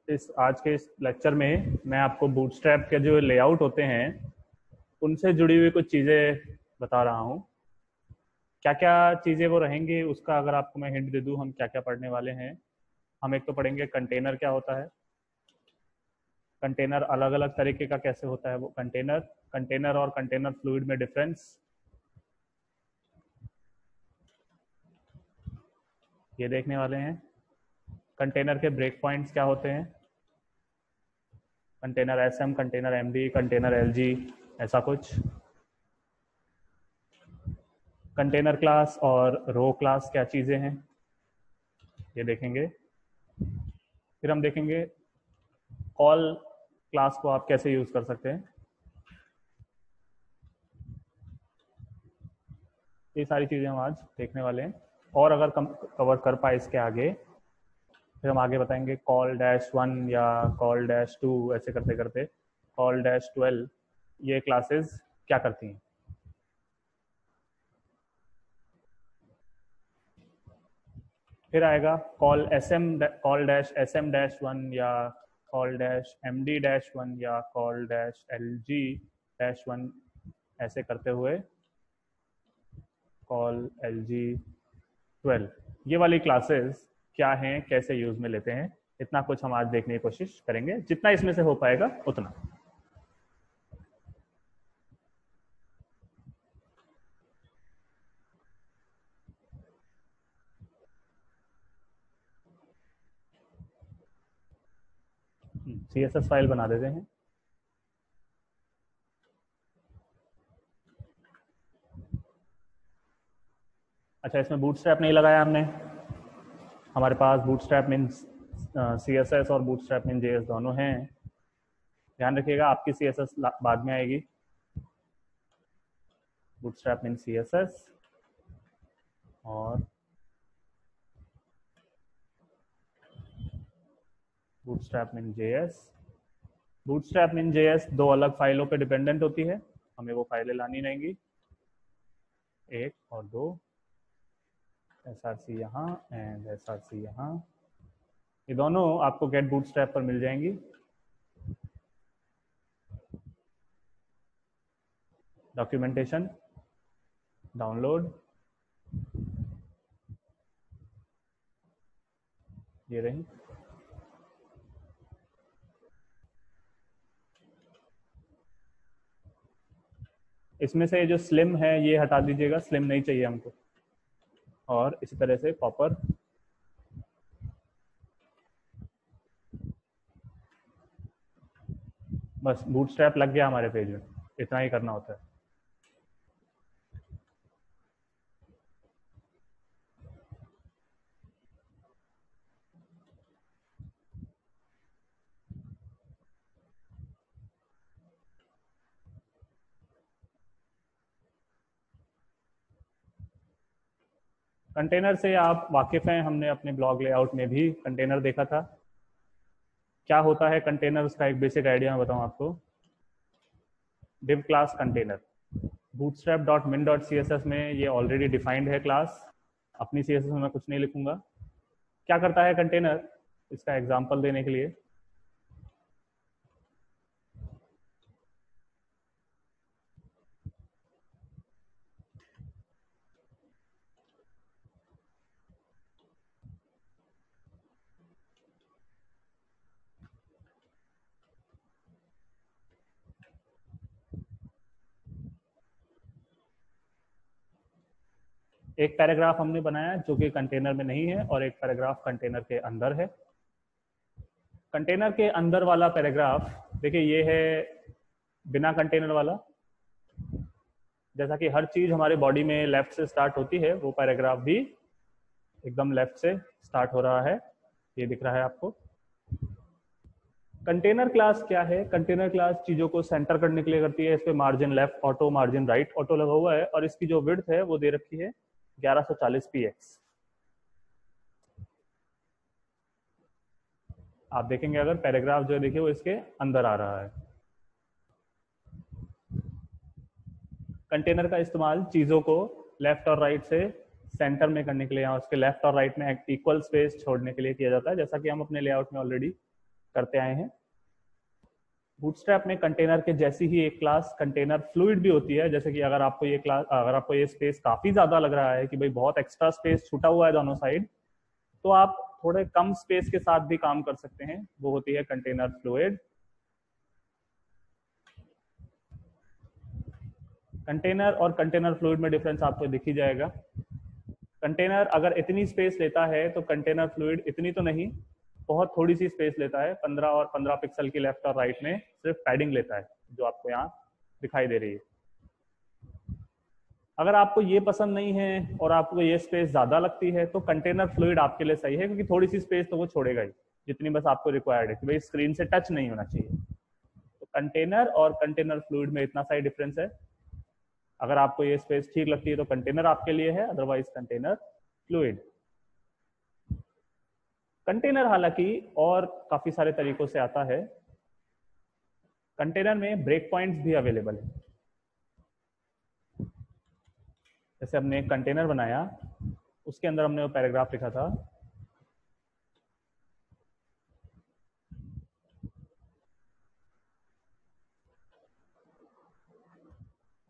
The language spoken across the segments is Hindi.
इस आज के इस लेक्चर में मैं आपको बूटस्ट्रैप के जो लेआउट होते हैं उनसे जुड़ी हुई कुछ चीज़ें बता रहा हूँ। क्या क्या चीज़ें वो रहेंगी उसका अगर आपको मैं हिंट दे दूँ, हम क्या क्या पढ़ने वाले हैं। हम एक तो पढ़ेंगे कंटेनर क्या होता है, कंटेनर अलग अलग तरीके का कैसे होता है वो कंटेनर और कंटेनर फ्लूइड में डिफरेंस, ये देखने वाले हैं। कंटेनर के ब्रेक पॉइंट्स क्या होते हैं, container SM, container MD, container LG, ऐसा कुछ। कंटेनर क्लास और रो क्लास क्या चीज़ें हैं ये देखेंगे। फिर हम देखेंगे कॉल क्लास को आप कैसे यूज़ कर सकते हैं। ये सारी चीज़ें हम आज देखने वाले हैं और अगर कवर कर पाए इसके आगे फिर हम आगे बताएंगे कॉल डैश 1 या कॉल डैश 2 ऐसे करते करते कॉल डैश 12 ये क्लासेस क्या करती हैं। फिर आएगा कॉल डैश एसएम डैश 1 या कॉल डैश एमडी डैश 1 या कॉल डैश एलजी डैश 1 ऐसे करते हुए कॉल एलजी 12। ये वाली क्लासेस क्या हैं, कैसे यूज में लेते हैं, इतना कुछ हम आज देखने की कोशिश करेंगे, जितना इसमें से हो पाएगा उतना। CSS फाइल बना देते हैं। अच्छा, इसमें बूटस्ट्रैप नहीं लगाया हमने। हमारे पास बूटस्ट्रैप मीन्स CSS और बूटस्ट्रैप मीन JS दोनों हैं। ध्यान रखिएगा आपकी CSS बाद में आएगी। बूटस्ट्रैप मीन CSS और bootstrap mean JS। Bootstrap mean JS दो अलग फाइलों पे डिपेंडेंट होती है, हमें वो फाइलें लानी रहेंगी, 1 और 2, SRC यहाँ एंड SRC यहाँ। ये दोनों आपको गेट बूटस्ट्रैप पर मिल जाएंगी। डॉक्यूमेंटेशन डाउनलोड, ये रही। इसमें से जो स्लिम है ये हटा दीजिएगा, स्लिम नहीं चाहिए हमको। और इसी तरह से कॉपर, बस बूटस्ट्रैप लग गया हमारे पेज में, इतना ही करना होता है। कंटेनर से आप वाकिफ हैं, हमने अपने ब्लॉग लेआउट में भी कंटेनर देखा था। क्या होता है कंटेनर, उसका एक बेसिक आइडिया मैं बताऊं आपको। div क्लास कंटेनर bootstrap.min.css में ये ऑलरेडी डिफाइंड है क्लास, अपनी CSS में मैं कुछ नहीं लिखूंगा। क्या करता है कंटेनर, इसका एग्जांपल देने के लिए एक पैराग्राफ हमने बनाया जो कि कंटेनर में नहीं है और एक पैराग्राफ कंटेनर के अंदर है। कंटेनर के अंदर वाला पैराग्राफ देखिए ये है बिना कंटेनर वाला। जैसा कि हर चीज हमारे बॉडी में लेफ्ट से स्टार्ट होती है, वो पैराग्राफ भी एकदम लेफ्ट से स्टार्ट हो रहा है, ये दिख रहा है आपको। कंटेनर क्लास क्या है, कंटेनर क्लास चीजों को सेंटर करने के लिए करती है। इस पे margin left auto, margin right auto लगा हुआ है और इसकी जो विड्थ है वो दे रखी है 1140 px। आप देखेंगे अगर पैराग्राफ जो है देखिए वो इसके अंदर आ रहा है। कंटेनर का इस्तेमाल चीजों को लेफ्ट और राइट से सेंटर में करने के लिए या उसके लेफ्ट और राइट में इक्वल स्पेस छोड़ने के लिए किया जाता है, जैसा कि हम अपने लेआउट में ऑलरेडी करते आए हैं। बूटस्ट्रैप में कंटेनर के जैसी ही एक क्लास कंटेनर फ्लूइड भी होती है। जैसे कि अगर आपको ये स्पेस काफी ज्यादा लग रहा है कि भाई बहुत एक्स्ट्रा स्पेस छूटा हुआ है दोनों साइड, तो आप थोड़े कम स्पेस के साथ भी काम कर सकते हैं, वो होती है कंटेनर फ्लूइड। कंटेनर और कंटेनर फ्लूइड में डिफरेंस आपको दिख ही जाएगा। कंटेनर अगर इतनी स्पेस लेता है तो कंटेनर फ्लूइड इतनी तो नहीं, बहुत थोड़ी सी स्पेस लेता है, 15 और 15 पिक्सल की लेफ्ट और राइट में सिर्फ पैडिंग लेता है, जो आपको यहाँ दिखाई दे रही है। अगर आपको ये पसंद नहीं है और आपको ये स्पेस ज्यादा लगती है तो कंटेनर फ्लूइड आपके लिए सही है, क्योंकि थोड़ी सी स्पेस तो वो छोड़ेगा ही, जितनी बस आपको रिक्वायर्ड है कि भाई स्क्रीन से टच नहीं होना चाहिए। तो कंटेनर और कंटेनर फ्लूइड में इतना सा डिफरेंस है। अगर आपको ये स्पेस ठीक लगती है तो कंटेनर आपके लिए है, अदरवाइज कंटेनर फ्लूइड। कंटेनर हालांकि और काफी सारे तरीकों से आता है। कंटेनर में ब्रेक पॉइंट्स भी अवेलेबल है। जैसे हमने एक कंटेनर बनाया, उसके अंदर हमने वो पैराग्राफ लिखा था,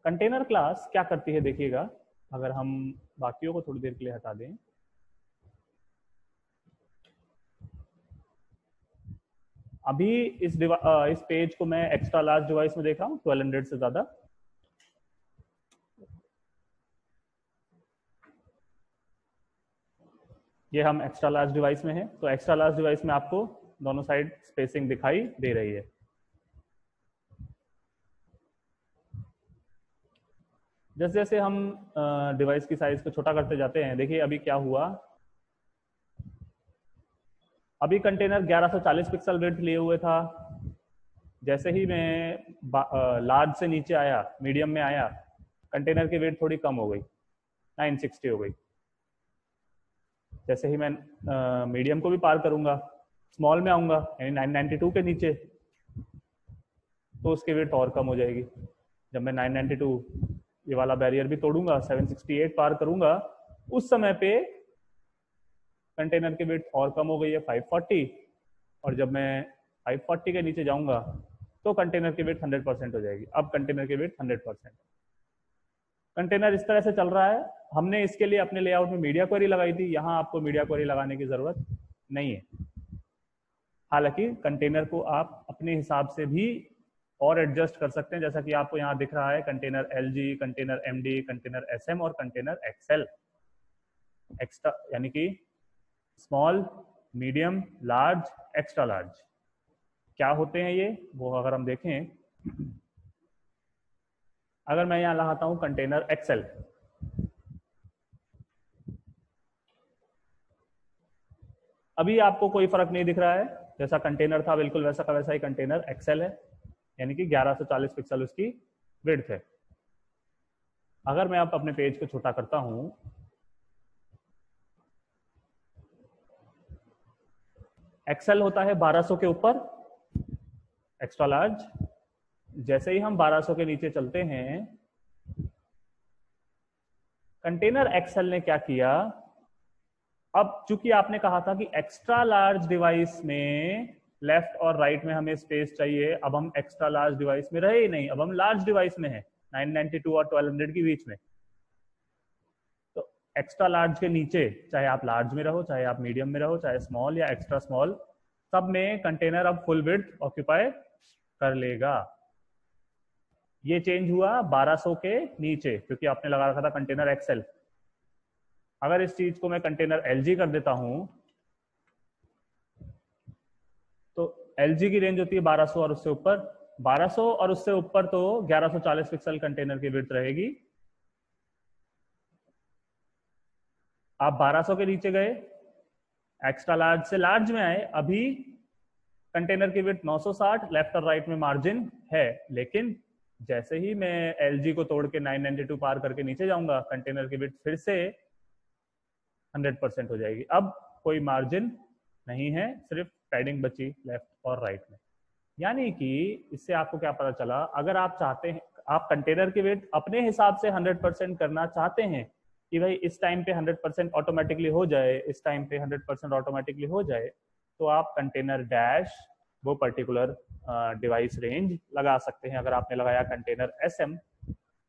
कंटेनर क्लास क्या करती है देखिएगा। अगर हम बाकियों को थोड़ी देर के लिए हटा दें, अभी इस पेज को मैं एक्स्ट्रा लार्ज डिवाइस में देख रहा हूँ, 1200 से ज्यादा। ये हम एक्स्ट्रा लार्ज डिवाइस में है, तो एक्स्ट्रा लार्ज डिवाइस में आपको दोनों साइड स्पेसिंग दिखाई दे रही है। जैसे जैसे हम डिवाइस की साइज को छोटा करते जाते हैं, देखिए अभी क्या हुआ। अभी कंटेनर 1140 पिक्सल विड्थ लिए हुए था। जैसे ही मैं लार्ज से नीचे आया, मीडियम में आया, कंटेनर की विड्थ थोड़ी कम हो गई, 960 हो गई। जैसे ही मैं मीडियम को भी पार करूंगा, स्मॉल में आऊंगा यानी 992 के नीचे, तो उसकी विड्थ और कम हो जाएगी। जब मैं 992 ये वाला बैरियर भी तोड़ूंगा, 768 पार करूंगा, उस समय पे कंटेनर की विड्थ और कम हो गई है, 540। और जब मैं 540 के नीचे जाऊंगा तो कंटेनर की विड्थ 100% हो जाएगी। अब कंटेनर की विड्थ 100%। कंटेनर इस तरह से चल रहा है। हमने इसके लिए अपने लेआउट में मीडिया क्वेरी लगाई थी, यहाँ आपको मीडिया क्वेरी लगाने की जरूरत नहीं है। हालांकि कंटेनर को आप अपने हिसाब से भी और एडजस्ट कर सकते हैं, जैसा कि आपको यहाँ दिख रहा है, container LG, container MD, container SM और कंटेनर XL। एक्स्ट्रा यानी कि small, medium, large, extra large क्या होते हैं ये, वो अगर हम देखें, अगर मैं यहां लगाता हूं कंटेनर XL, अभी आपको कोई फर्क नहीं दिख रहा है, जैसा कंटेनर था बिल्कुल वैसा का वैसा ही कंटेनर XL है, यानी कि 1140 पिक्सल उसकी विड्थ है। अगर मैं अब अपने पेज को छोटा करता हूं, XL होता है 1200 के ऊपर, एक्स्ट्रा लार्ज। जैसे ही हम 1200 के नीचे चलते हैं, कंटेनर XL ने क्या किया, अब चूंकि आपने कहा था कि एक्स्ट्रा लार्ज डिवाइस में लेफ्ट और राइट में हमें स्पेस चाहिए, अब हम एक्स्ट्रा लार्ज डिवाइस में रहे ही नहीं, अब हम लार्ज डिवाइस में हैं, 992 और 1200 के बीच में। तो एक्स्ट्रा लार्ज के नीचे, चाहे आप लार्ज में रहो, चाहे आप मीडियम में रहो, चाहे स्मॉल या एक्स्ट्रा स्मॉल, सब में कंटेनर अब फुल विड्थ ऑक्यूपाई कर लेगा। ये चेंज हुआ 1200 के नीचे, क्योंकि आपने लगा रखा था कंटेनर XL। अगर इस चीज को मैं कंटेनर LG कर देता हूं, तो LG की रेंज होती है 1200 और उससे ऊपर। 1200 और उससे ऊपर तो 1140 पिक्सल कंटेनर की विड्थ रहेगी। आप 1200 के नीचे गए, एक्स्ट्रा लार्ज से लार्ज में आए, अभी कंटेनर की विड्थ 960, लेफ्ट और राइट में मार्जिन है, लेकिन जैसे ही मैं LG को तोड़ के 992 पार करके नीचे जाऊंगा, कंटेनर की विड्थ फिर से 100% हो जाएगी। अब कोई मार्जिन नहीं है, सिर्फ पैडिंग बची लेफ्ट और राइट में। यानी कि इससे आपको क्या पता चला, अगर आप चाहते हैं, आप कंटेनर की विड्थ अपने हिसाब से 100% करना चाहते हैं कि भाई इस टाइम पे 100% ऑटोमेटिकली हो जाए, इस टाइम पे 100% ऑटोमेटिकली हो जाए, तो आप कंटेनर डैश वो पर्टिकुलर डिवाइस रेंज लगा सकते हैं। अगर आपने लगाया कंटेनर SM,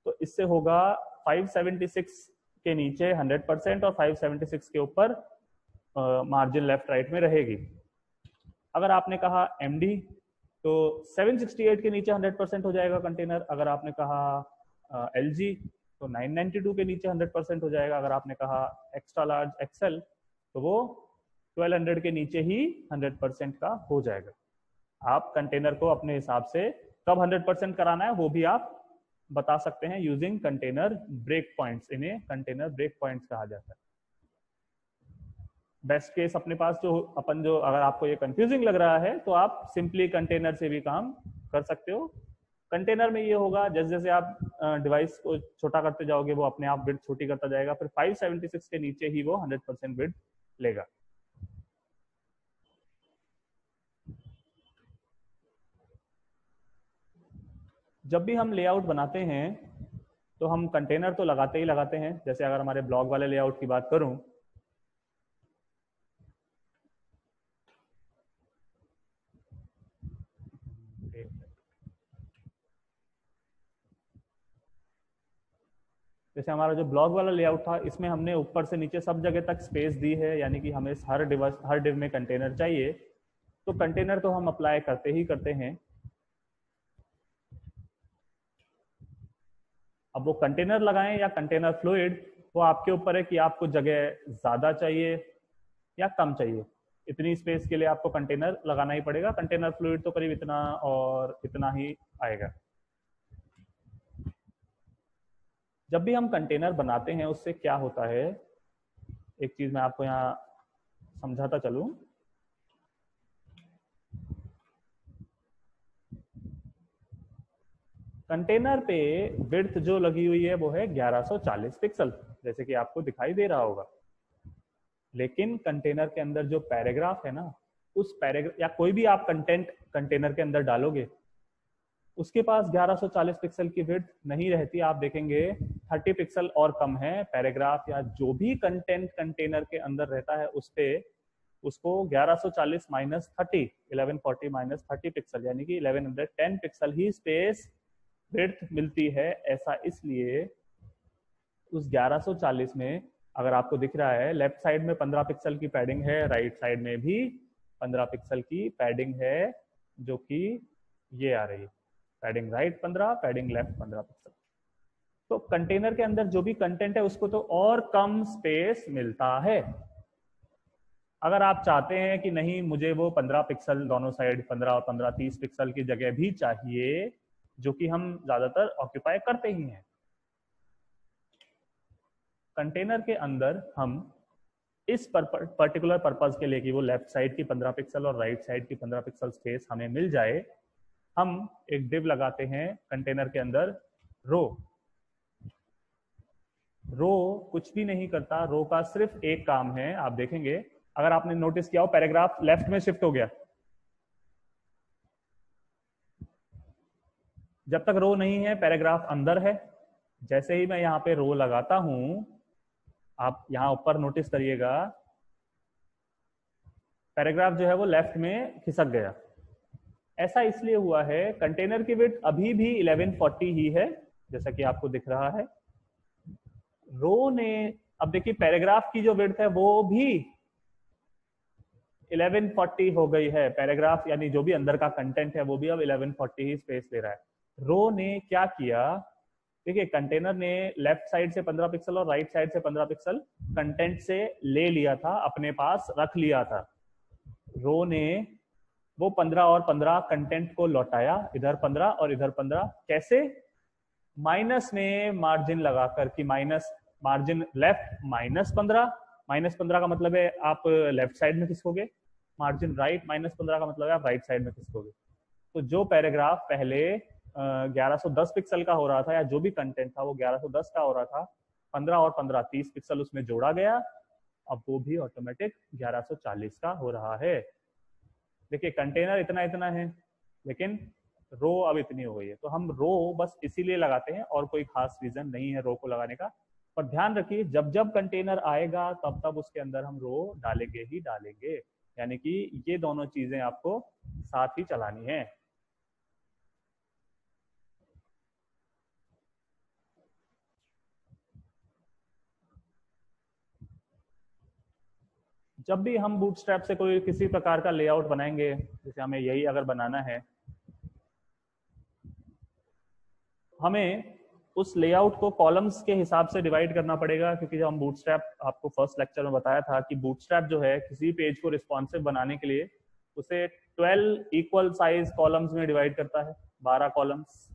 तो इससे होगा 576 के नीचे 100% और 576 के ऊपर मार्जिन लेफ्ट राइट में रहेगी। अगर आपने कहा MD, तो 768 के नीचे 100% हो जाएगा कंटेनर। अगर आपने कहा LG, तो 992 के नीचे 100% हो जाएगा। अगर आपने कहा एक्स्ट्रा लार्ज XL, तो वो 1200 के नीचे ही 100% का हो जाएगा। आप कंटेनर को अपने हिसाब से कब 100% कराना है वो भी आप बता सकते हैं यूजिंग कंटेनर ब्रेक पॉइंट्स। इन्हें कंटेनर ब्रेक पॉइंट्स कहा जाता है। बेस्ट केस अपने पास जो अगर आपको ये कंफ्यूजिंग लग रहा है तो आप सिंपली कंटेनर से भी काम कर सकते हो। कंटेनर में ये होगा, जैसे जैसे आप डिवाइस को छोटा करते जाओगे वो अपने आप विड्थ छोटी करता जाएगा, फिर 576 के नीचे ही वो 100% विड्थ लेगा। जब भी हम लेआउट बनाते हैं तो हम कंटेनर तो लगाते ही लगाते हैं। जैसे अगर हमारे ब्लॉग वाले लेआउट की बात करूं, जैसे हमारा जो ब्लॉग वाला लेआउट था, इसमें हमने ऊपर से नीचे सब जगह तक स्पेस दी है, यानी कि हमें हर डिव में कंटेनर चाहिए, तो कंटेनर तो हम अप्लाई करते ही करते हैं। अब वो कंटेनर लगाएं या कंटेनर फ्लूइड, वो आपके ऊपर है कि आपको जगह ज्यादा चाहिए या कम चाहिए। इतनी स्पेस के लिए आपको कंटेनर लगाना ही पड़ेगा। कंटेनर फ्लूइड तो करीब इतना और इतना ही आएगा। जब भी हम कंटेनर बनाते हैं उससे क्या होता है, एक चीज मैं आपको यहाँ समझाता चलूं। कंटेनर पे विड्थ जो लगी हुई है वो है 1140 पिक्सल, जैसे कि आपको दिखाई दे रहा होगा। लेकिन कंटेनर के अंदर जो पैराग्राफ है ना, उस पैराग्राफ या कोई भी आप कंटेंट कंटेनर के अंदर डालोगे, उसके पास 1140 पिक्सल की विड्थ नहीं रहती। आप देखेंगे 30 पिक्सल और कम है। पैराग्राफ या जो भी कंटेंट कंटेनर के अंदर रहता है उस पे उसको 1140 माइनस 30, 1140 माइनस 30 पिक्सल, यानी कि 1110 पिक्सल ही स्पेस विड्थ मिलती है। ऐसा इसलिए उस 1140 में अगर आपको दिख रहा है, लेफ्ट साइड में 15 पिक्सल की पैडिंग है, राइट साइड में भी 15 पिक्सल की पैडिंग है, जो कि ये आ रही है। Padding right 15, padding left 15 pixel. तो कंटेनर के अंदर जो भी कंटेंट है उसको तो और कम स्पेस मिलता है। अगर आप चाहते हैं कि नहीं मुझे वो 15 पिक्सल दोनों साइड 15 और 15 30 पिक्सल की जगह भी चाहिए, जो कि हम ज्यादातर ऑक्यूपाई करते ही हैं, कंटेनर के अंदर हम इस पर्टिकुलर पर्पज के लिए कि वो लेफ्ट साइड की 15 पिक्सल और राइट साइड की 15 पिक्सल स्पेस हमें मिल जाए, हम एक डिव लगाते हैं कंटेनर के अंदर रो। रो कुछ भी नहीं करता, रो का सिर्फ एक काम है। आप देखेंगे, अगर आपने नोटिस किया हो, पैराग्राफ लेफ्ट में शिफ्ट हो गया। जब तक रो नहीं है पैराग्राफ अंदर है। जैसे ही मैं यहाँ पे रो लगाता हूं, आप यहाँ ऊपर नोटिस करिएगा, पैराग्राफ जो है वो लेफ्ट में खिसक गया। ऐसा इसलिए हुआ है, कंटेनर की विड्थ अभी भी 1140 ही है, जैसा कि आपको दिख रहा है। रो ने, अब देखिए पैराग्राफ की जो विड्थ है वो भी 1140 हो गई है। पैराग्राफ यानी जो भी अंदर का कंटेंट है वो भी अब 1140 ही स्पेस ले रहा है। रो ने क्या किया, देखिए कंटेनर ने लेफ्ट साइड से 15 पिक्सल और राइट साइड से 15 पिक्सल कंटेंट से ले लिया था, अपने पास रख लिया था। रो ने वो 15 और 15 कंटेंट को लौटाया, इधर 15 और इधर 15। कैसे? माइनस में मार्जिन लगाकर, कि माइनस मार्जिन लेफ्ट -15, -15 का मतलब है आप लेफ्ट साइड में खिसकोगे, मार्जिन राइट -15 का मतलब है आप राइट साइड में खिसकोगे। तो जो पैराग्राफ पहले 1110 पिक्सल का हो रहा था, या जो भी कंटेंट था वो 1110 का हो रहा था, 15 और 15 30 पिक्सल उसमें जोड़ा गया, अब वो भी ऑटोमेटिक 1140 का हो रहा है। देखिए कंटेनर इतना इतना है, लेकिन रो अब इतनी हो गई है। तो हम रो बस इसीलिए लगाते हैं, और कोई खास रीजन नहीं है रो को लगाने का। पर ध्यान रखिए, जब जब कंटेनर आएगा तब तब उसके अंदर हम रो डालेंगे ही डालेंगे, यानी कि ये दोनों चीजें आपको साथ ही चलानी है। जब भी हम बूटस्ट्रैप से कोई किसी प्रकार का लेआउट बनाएंगे, जैसे हमें यही अगर बनाना है, हमें उस लेआउट को कॉलम्स के हिसाब से डिवाइड करना पड़ेगा, क्योंकि जब हम बूटस्ट्रैप, आपको फर्स्ट लेक्चर में बताया था कि बूटस्ट्रैप जो है किसी पेज को रिस्पॉन्सिव बनाने के लिए उसे 12 इक्वल साइज कॉलम्स में डिवाइड करता है। 12 कॉलम्स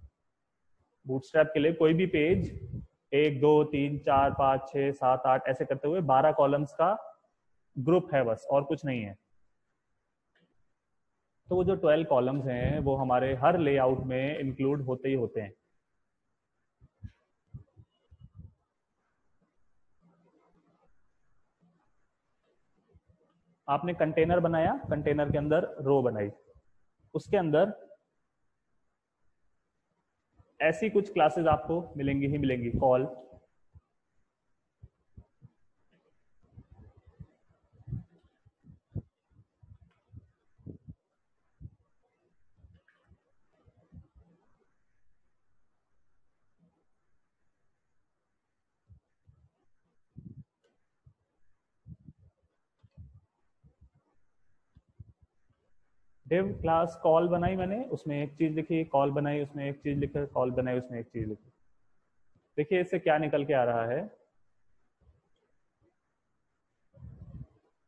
बूटस्ट्रैप के लिए, कोई भी पेज 1 2 3 4 5 6 7 8 ऐसे करते हुए 12 कॉलम्स का ग्रुप है बस, और कुछ नहीं है। तो वो जो 12 कॉलम्स हैं वो हमारे हर लेआउट में इंक्लूड होते ही होते हैं। आपने कंटेनर बनाया, कंटेनर के अंदर रो बनाई, उसके अंदर ऐसी कुछ क्लासेस आपको मिलेंगी ही मिलेंगी। कॉल, डिव क्लास कॉल बनाई मैंने, उसमें एक चीज लिखी, कॉल बनाई उसमें एक चीज लिखी, कॉल बनाई उसमें एक चीज लिखी। देखिए इससे क्या निकल के आ रहा है,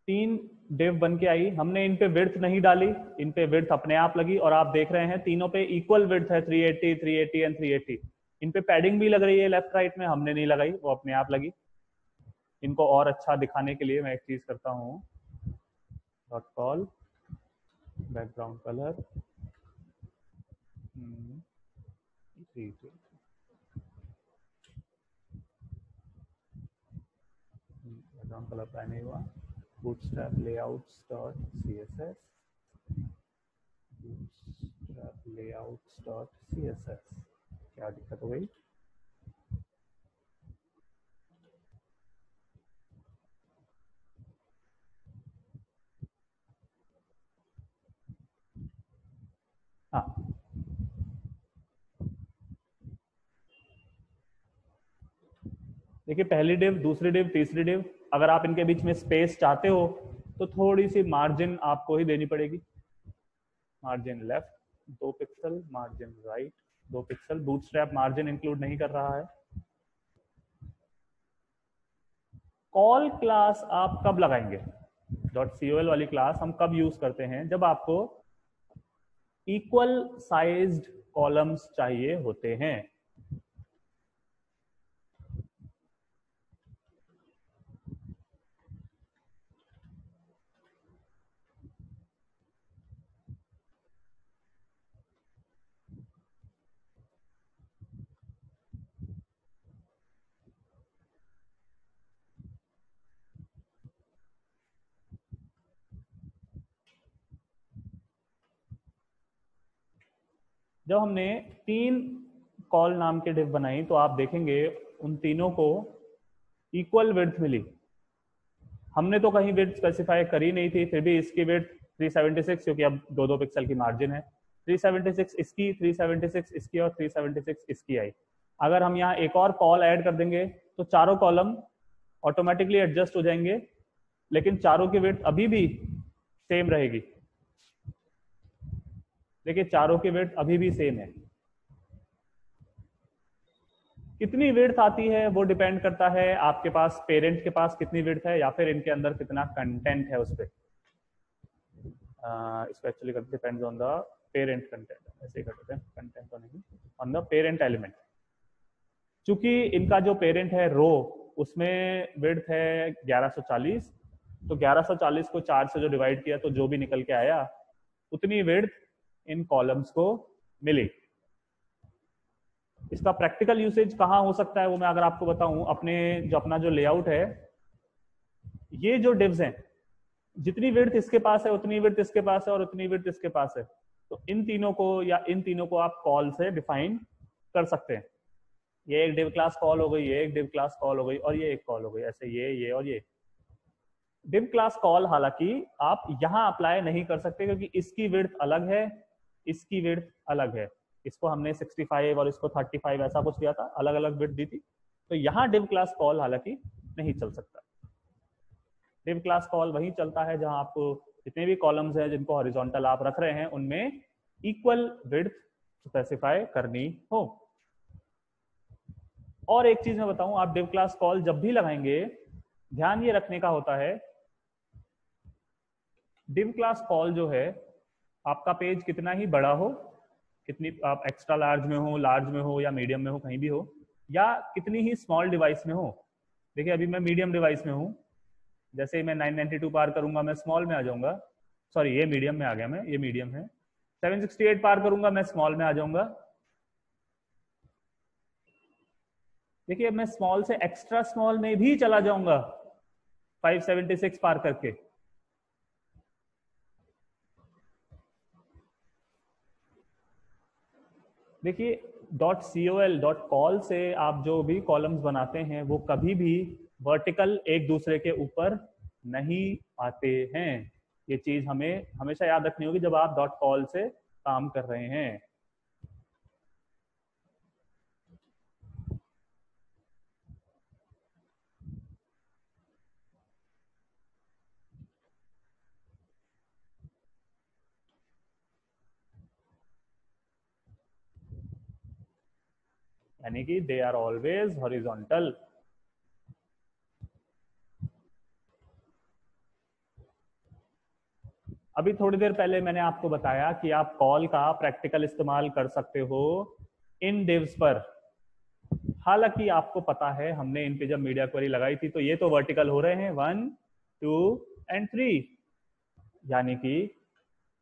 3 डिव बन के आई। हमने इन पे विड्थ नहीं डाली, इन पे विड्थ अपने आप लगी, और आप देख रहे हैं तीनों पे इक्वल विड्थ है, 380 380 एंड 380। इन पे पैडिंग भी लग रही है लेफ्ट राइट में, हमने नहीं लगाई, वो अपने आप लगी। इनको और अच्छा दिखाने के लिए मैं एक चीज करता हूँ, dot call background colour, background colour apply नहीं हुआ। bootstrap layouts dot css, bootstrap layouts dot css, क्या दिक्कत हो गई? हाँ, देखिए पहली डिव, दूसरी डिव, तीसरी डिव, अगर आप इनके बीच में स्पेस चाहते हो तो थोड़ी सी मार्जिन आपको ही देनी पड़ेगी। Margin left 2 pixel, margin right 2 pixel. Bootstrap margin include नहीं कर रहा है। कॉल क्लास आप कब लगाएंगे? .col वाली क्लास हम कब यूज करते हैं? जब आपको इक्वल साइज्ड कॉलम्स चाहिए होते हैं। जब हमने 3 कॉल नाम के डिव बनाई तो आप देखेंगे उन तीनों को इक्वल विड्थ मिली। हमने तो कहीं विड्थ स्पेसिफाई करी नहीं थी, फिर भी इसकी विड्थ 376, क्योंकि अब 2-2 पिक्सल की मार्जिन है, 376 इसकी, 376 इसकी और 376 इसकी आई। अगर हम यहाँ एक और कॉल ऐड कर देंगे तो चारों कॉलम ऑटोमेटिकली एडजस्ट हो जाएंगे, लेकिन चारों की विड्थ अभी भी सेम रहेगी। देखिए चारों की विड्थ अभी भी सेम है। कितनी विड्थ आती है वो डिपेंड करता है आपके पास, पेरेंट के पास कितनी विड्थ है या फिर इनके अंदर कितना कंटेंट है उस पर। इसको actually depends on the parent content, ऐसे ही करते हैं, कंटेंट तो नहीं, ऑन द पेरेंट एलिमेंट। चूंकि इनका जो पेरेंट है रो, उसमें विड्थ है 1140, तो 1140 को 4 से जो डिवाइड किया तो जो भी निकल के आया उतनी विड्थ इन कॉलम्स को मिली। इसका प्रैक्टिकल यूसेज कहाँ हो सकता है वो मैं अगर आपको बताऊं, अपना जो लेआउट है, ये जो डिव्स हैं, जितनी विड्थ इसके पास है उतनी विड्थ इसके पास है और उतनी विड्थ इसके पास है, तो इन तीनों को या इन तीनों को आप कॉल से डिफाइन कर सकते हैं। ये एक डिव क्लास कॉल हो गई, ये एक डिव क्लास कॉल हो गई और ये एक कॉल हो गई, ऐसे ये और ये। डिव क्लास कॉल हालांकि आप यहां अप्लाई नहीं कर सकते क्योंकि इसकी विड्थ अलग है, इसकी विड्थ अलग है। इसको हमने 65 और इसको 35 ऐसा कुछ दिया था, अलग अलग विड्थ दी थी। तो यहाँ डिव क्लास कॉल हालांकि नहीं चल सकता। डिव क्लास कॉल वही चलता है जहां आपको जितने भी कॉलम्स हैं जिनको हॉरिजॉन्टल आप रख रहे हैं उनमें इक्वल विड्थ स्पेसिफाई करनी हो। और एक चीज मैं बताऊं, आप डिव क्लास कॉल जब भी लगाएंगे ध्यान ये रखने का होता है, डिव क्लास कॉल जो है आपका पेज कितना ही बड़ा हो, कितनी आप एक्स्ट्रा लार्ज में हो या मीडियम में हो, कहीं भी हो, या कितनी ही स्मॉल डिवाइस में हो। देखिए अभी मैं मीडियम डिवाइस में हूं, जैसे मैं 992 पार करूंगा मैं स्मॉल में आ जाऊंगा, सॉरी ये मीडियम में आ गया, मैं ये मीडियम है। 768 पार करूंगा मैं स्मॉल में आ जाऊंगा। देखिए मैं स्मॉल से एक्स्ट्रा स्मॉल में भी चला जाऊंगा 576 पार करके। देखिए .col से आप जो भी कॉलम्स बनाते हैं वो कभी भी वर्टिकल एक दूसरे के ऊपर नहीं आते हैं। ये चीज हमें हमेशा याद रखनी होगी जब आप .col से काम कर रहे हैं। यानी कि दे आर ऑलवेज हॉरिजॉन्टल। अभी थोड़ी देर पहले मैंने आपको बताया कि आप कॉल का प्रैक्टिकल इस्तेमाल कर सकते हो इन डिव्स पर। हालांकि आपको पता है हमने इन पे जब मीडिया क्वेरी लगाई थी तो ये तो वर्टिकल हो रहे हैं 1, 2 एंड 3, यानी कि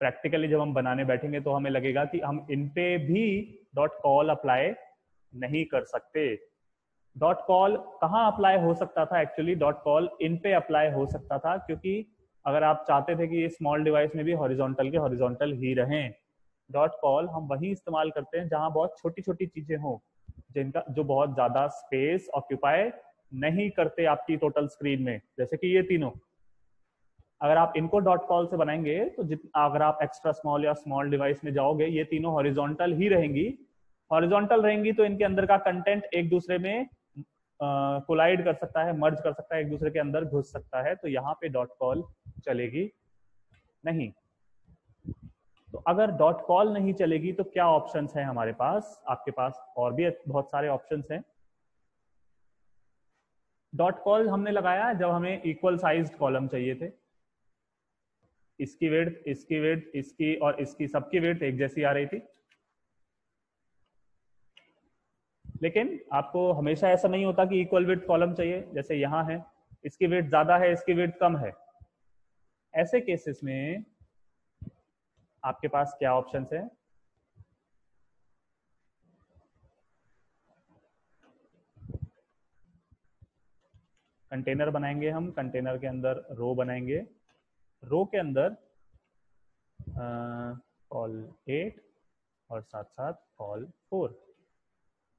प्रैक्टिकली जब हम बनाने बैठेंगे तो हमें लगेगा कि हम इन पे भी .col अप्लाई नहीं कर सकते। .col कहाँ अप्लाई हो सकता था? एक्चुअली .col इन पे अप्लाई हो सकता था, क्योंकि अगर आप चाहते थे कि ये स्मॉल डिवाइस में भी हॉरिजॉन्टल के हॉरिजॉन्टल ही रहें। .col हम वही इस्तेमाल करते हैं जहां बहुत छोटी छोटी चीजें हो, जिनका जो बहुत ज्यादा स्पेस ऑक्यूपाई नहीं करते आपकी टोटल स्क्रीन में, जैसे कि ये तीनों। अगर आप इनको .col से बनाएंगे तो अगर आप एक्स्ट्रा स्मॉल या स्मॉल डिवाइस में जाओगे ये तीनों हॉरिजॉन्टल ही रहेंगी। हॉरिजॉन्टल रहेंगी तो इनके अंदर का कंटेंट एक दूसरे में कोलाइड कर सकता है, मर्ज कर सकता है, एक दूसरे के अंदर घुस सकता है, तो यहाँ पे .col चलेगी नहीं। तो अगर .col नहीं चलेगी तो क्या ऑप्शंस हैं हमारे पास? आपके पास और भी बहुत सारे ऑप्शंस हैं। .col हमने लगाया जब हमें इक्वल साइज्ड कॉलम चाहिए थे। इसकी विड्थ, इसकी विड्थ, इसकी और इसकी सबकी विड्थ एक जैसी आ रही थी। लेकिन आपको हमेशा ऐसा नहीं होता कि इक्वल विड्थ कॉलम चाहिए, जैसे यहाँ है इसकी विड्थ ज्यादा है, इसकी विड्थ कम है। ऐसे केसेस में आपके पास क्या ऑप्शंस है? कंटेनर बनाएंगे हम, कंटेनर के अंदर रो बनाएंगे, रो के अंदर कॉल 8 और साथ साथ कॉल 4।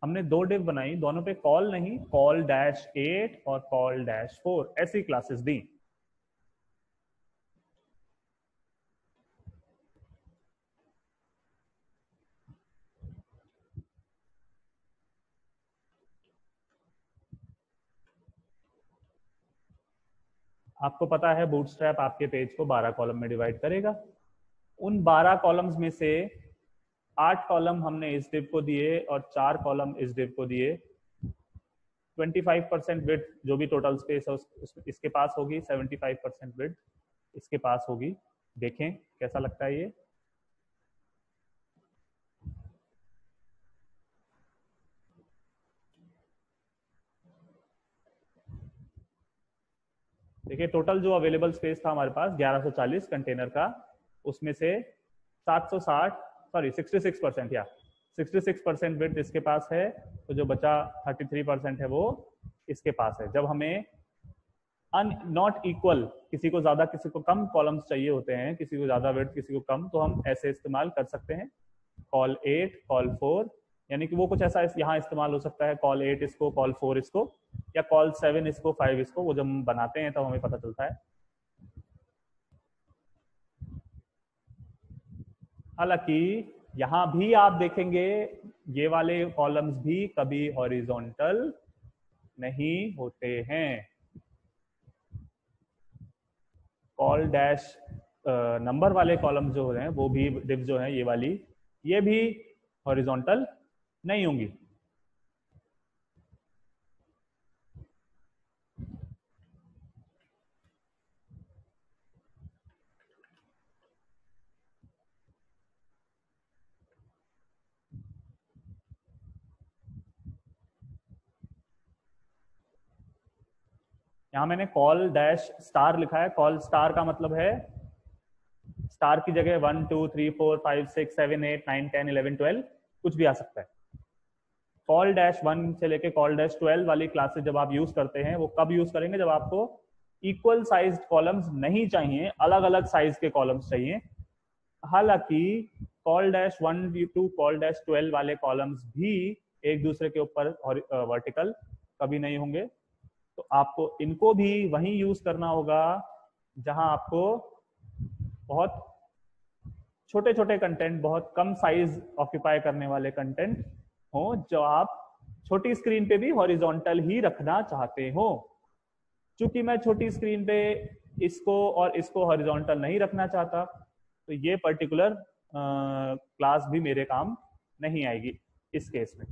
हमने दो डिव बनाई, दोनों पे कॉल नहीं, कॉल-8 और कॉल-4 ऐसी क्लासेस दी। आपको पता है बूटस्ट्रैप आपके पेज को 12 कॉलम में डिवाइड करेगा। उन 12 कॉलम्स में से 8 कॉलम हमने इस डिव को दिए और 4 कॉलम इस डिव को दिए। 25% विड्थ जो भी टोटल स्पेस है इसके पास होगी, 75% विड्थ इसके पास होगी। देखें कैसा लगता है ये। देखिए टोटल जो अवेलेबल स्पेस था हमारे पास 1140 कंटेनर का, उसमें से 66% या 66% विड्थ इसके पास है, तो जो बचा 33% है वो इसके पास है। जब हमें नॉट इक्वल, किसी को ज्यादा किसी को कम कॉलम्स चाहिए होते हैं, किसी को ज्यादा विड्थ किसी को कम, तो हम ऐसे इस्तेमाल कर सकते हैं कॉल-8 कॉल-4, यानी कि वो कुछ ऐसा यहाँ इस्तेमाल हो सकता है, कॉल-8 इसको, कॉल-4 इसको, या कॉल-7 इसको, 5 इसको। वो जब हम बनाते हैं तब हमें पता चलता है। हालांकि यहां भी आप देखेंगे ये वाले कॉलम्स भी कभी हॉरिजॉन्टल नहीं होते हैं। कॉल डैश नंबर वाले कॉलम जो हैं वो भी डिव जो है ये वाली, ये भी हॉरिजॉन्टल नहीं होंगी। यहां मैंने कॉल डैश स्टार लिखा है। कॉल स्टार का मतलब है स्टार की जगह 1 2 3 4 5 6 7 8 9 10 11 12 कुछ भी आ सकता है। कॉल डैश 1 से लेके कॉल डैश 12 वाली क्लासेस जब आप यूज करते हैं वो कब यूज करेंगे, जब आपको इक्वल साइज्ड कॉलम्स नहीं चाहिए, अलग अलग साइज के कॉलम्स चाहिए। हालांकि col dash 1 to col dash 12 वाले कॉलम्स भी एक दूसरे के ऊपर वर्टिकल कभी नहीं होंगे, तो आपको इनको भी वहीं यूज करना होगा जहां आपको बहुत छोटे छोटे कंटेंट, बहुत कम साइज ऑक्यूपाई करने वाले कंटेंट हो, जो आप छोटी स्क्रीन पे भी हॉरिजॉन्टल ही रखना चाहते हो। चूंकि मैं छोटी स्क्रीन पे इसको और इसको हॉरिजॉन्टल नहीं रखना चाहता, तो ये पर्टिकुलर क्लास भी मेरे काम नहीं आएगी इस केस में।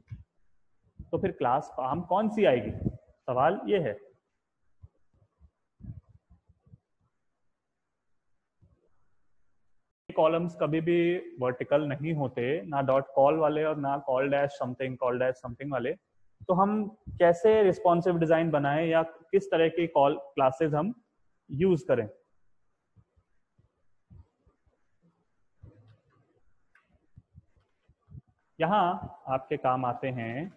तो फिर क्लास काम कौन सी आएगी, सवाल ये है। कॉलम्स कभी भी वर्टिकल नहीं होते, ना डॉट कॉल वाले और ना कॉल डैश समथिंग वाले। तो हम कैसे रिस्पॉन्सिव डिजाइन बनाएं या किस तरह की कॉल क्लासेस हम यूज करें। यहां आपके काम आते हैं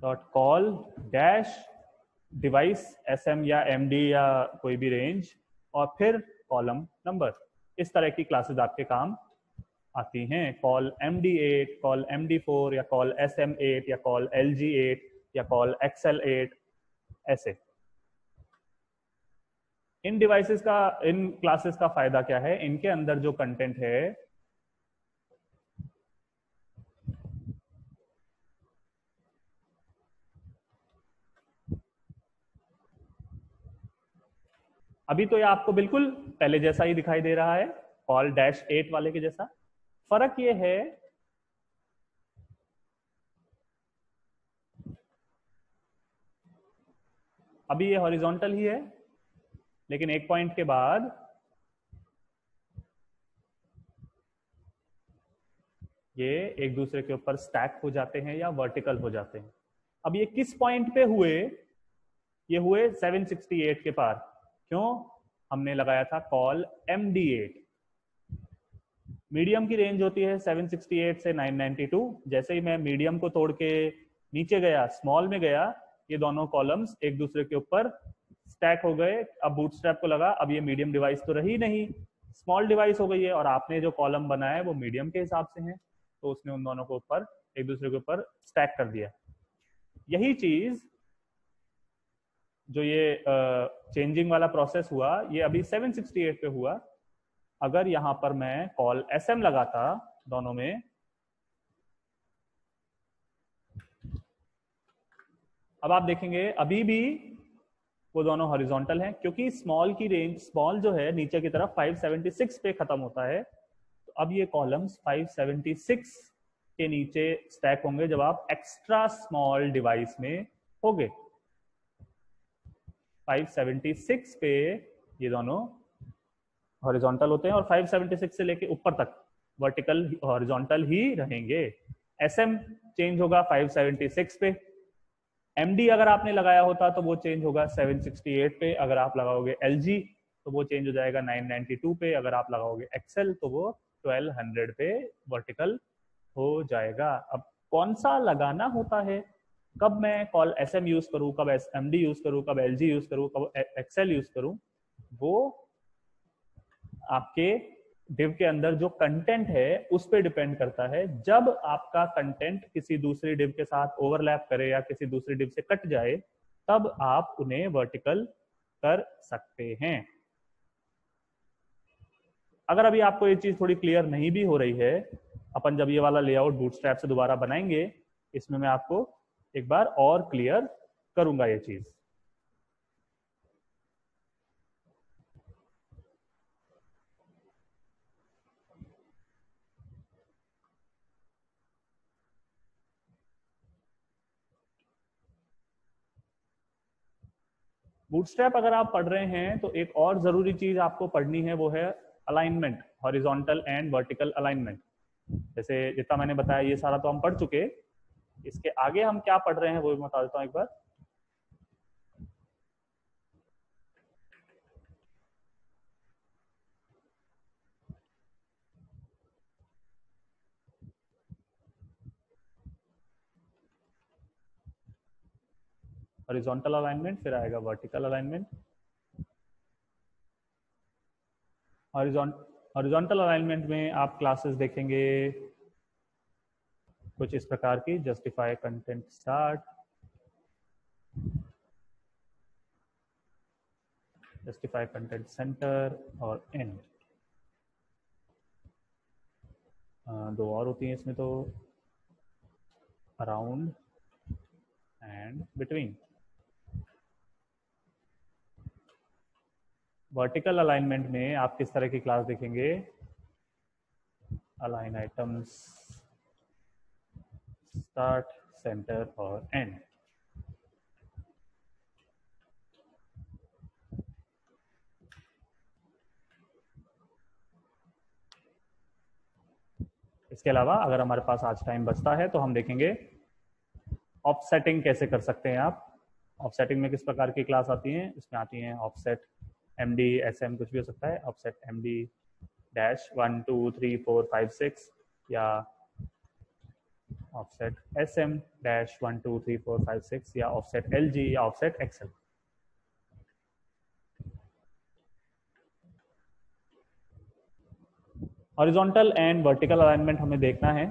dot col dash device SM या एमडी या कोई भी रेंज और फिर कॉलम नंबर। इस तरह की क्लासेस आपके काम आती हैं। कॉल MD8, कॉल MD4 या कॉल SM8 या कॉल LG8 या कॉल XL8, ऐसे। इन डिवाइसेस का, इन क्लासेस का फायदा क्या है, इनके अंदर जो कंटेंट है अभी तो ये आपको बिल्कुल पहले जैसा ही दिखाई दे रहा है, कॉल डैश 8 वाले के जैसा। फर्क ये है अभी ये हॉरिजॉन्टल ही है, लेकिन एक पॉइंट के बाद ये एक दूसरे के ऊपर स्टैक हो जाते हैं या वर्टिकल हो जाते हैं। अब ये किस पॉइंट पे हुए, ये हुए 768 के पार। क्यों? हमने लगाया था कॉल MD8। मीडियम की रेंज होती है 768 से 992। जैसे ही मैं मीडियम को तोड़ के नीचे गया, स्मॉल में गया, ये दोनों कॉलम्स एक दूसरे के ऊपर स्टैक हो गए। अब बूटस्ट्रैप को लगा अब ये मीडियम डिवाइस तो रही नहीं, स्मॉल डिवाइस हो गई है, और आपने जो कॉलम बनाया है वो मीडियम के हिसाब से है, तो उसने उन दोनों को ऊपर एक दूसरे के ऊपर स्टैक कर दिया। यही चीज जो ये चेंजिंग वाला प्रोसेस हुआ, ये अभी 768 पे हुआ। अगर यहां पर मैं कॉल SM लगाता दोनों में, अब आप देखेंगे अभी भी वो दोनों हॉरिजॉन्टल हैं, क्योंकि स्मॉल की रेंज, स्मॉल जो है नीचे की तरफ 576 पे खत्म होता है। तो अब ये कॉलम्स 576 के नीचे स्टैक होंगे जब आप एक्स्ट्रा स्मॉल डिवाइस में होगे। 576 पे ये दोनों हॉरिजॉन्टल होते हैं और 576 से लेके ऊपर तक वर्टिकल हॉरिजॉन्टल ही रहेंगे। SM चेंज होगा 576 पे। MD अगर आपने लगाया होता तो वो चेंज होगा 768 पे। अगर आप लगाओगे LG तो वो चेंज हो जाएगा 992 पे। अगर आप लगाओगे XL तो वो 1200 पे वर्टिकल हो जाएगा। अब कौन सा लगाना होता है, कब मैं कॉल SM यूज करूं, कब MD यूज करूं, कब LG यूज करूं, कब XL यूज करूं, वो आपके डिव के अंदर जो कंटेंट है उस पर डिपेंड करता है। जब आपका कंटेंट किसी दूसरी डिव के साथ ओवरलैप करे या किसी दूसरी डिव से कट जाए, तब आप उन्हें वर्टिकल कर सकते हैं। अगर अभी आपको ये चीज थोड़ी क्लियर नहीं भी हो रही है, अपन जब ये वाला लेआउट बूटस्ट्रैप से दोबारा बनाएंगे, इसमें मैं आपको एक बार और क्लियर करूंगा ये चीज। बूटस्ट्रैप अगर आप पढ़ रहे हैं तो एक और जरूरी चीज आपको पढ़नी है, वो है alignment, horizontal and vertical alignment. जैसे जितना मैंने बताया ये सारा तो हम पढ़ चुके, इसके आगे हम क्या पढ़ रहे हैं वो भी बता देता हूँ एक बार। हॉरिजॉन्टल अलाइनमेंट, फिर आएगा वर्टिकल अलाइनमेंट। हॉरिजॉन्टल अलाइनमेंट में आप क्लासेस देखेंगे कुछ इस प्रकार की, justify content start, justify content centre और एंड। दो और होती हैं इसमें तो, around and between. Vertical alignment में आप किस तरह की क्लास देखेंगे, अलाइन आइटम्स, स्टार्ट, सेंटर और एंड। इसके अलावा अगर हमारे पास आज टाइम बचता है तो हम देखेंगे ऑफसेटिंग कैसे कर सकते हैं आप। ऑफसेटिंग में किस प्रकार की क्लास आती हैं, इसमें आती हैं ऑफसेट एमडी एसएम, कुछ भी हो सकता है, ऑफसेट एमडी डैश 1 2 3 4 5 6 या ऑफसेट एसएम डैश 1 2 3 4 5 6 या ऑफसेट एलजी या offset XL. Horizontal and vertical alignment हमें देखना है,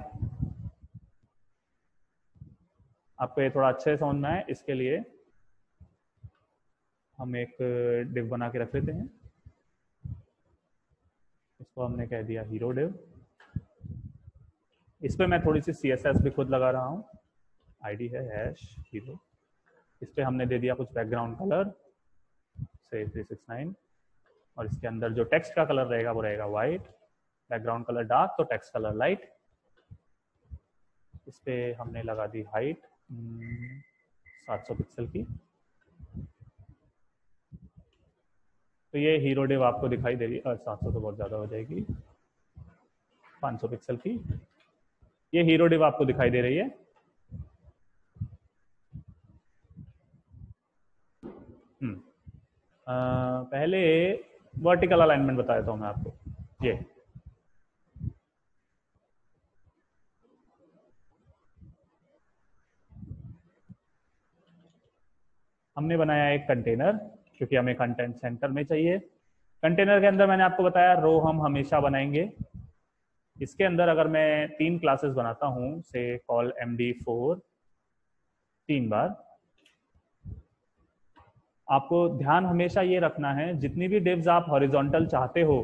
आपको ये थोड़ा अच्छे से समझ में आए इसके लिए हम एक डिव बना के रख लेते हैं। इसको हमने कह दिया हीरो डिव। इस पर मैं थोड़ी सी CSS भी खुद लगा रहा हूँ, आईडी है हैश हीरो। इस पर हमने दे दिया कुछ बैकग्राउंड कलर से 369, और इसके अंदर जो टेक्स्ट का कलर रहेगा वो रहेगा वाइट, बैकग्राउंड कलर डार्क तो टेक्स्ट कलर लाइट। इस पे हमने लगा दी हाइट 700 पिक्सल की। तो ये हीरो डिव आपको दिखाई दे रही है, 700 तो बहुत ज़्यादा हो जाएगी, 500 पिक्सल की ये हीरो डिव आपको दिखाई दे रही है। पहले वर्टिकल अलाइनमेंट बता देता हूँ मैं आपको। ये हमने बनाया एक कंटेनर, क्योंकि हमें कंटेंट सेंटर में चाहिए। कंटेनर के अंदर मैंने आपको बताया रो हम हमेशा बनाएंगे। इसके अंदर अगर मैं 3 क्लासेस बनाता हूँ, से कॉल md4 3 बार, आपको ध्यान हमेशा ये रखना है जितनी भी डिव्स आप हॉरिजॉन्टल चाहते हो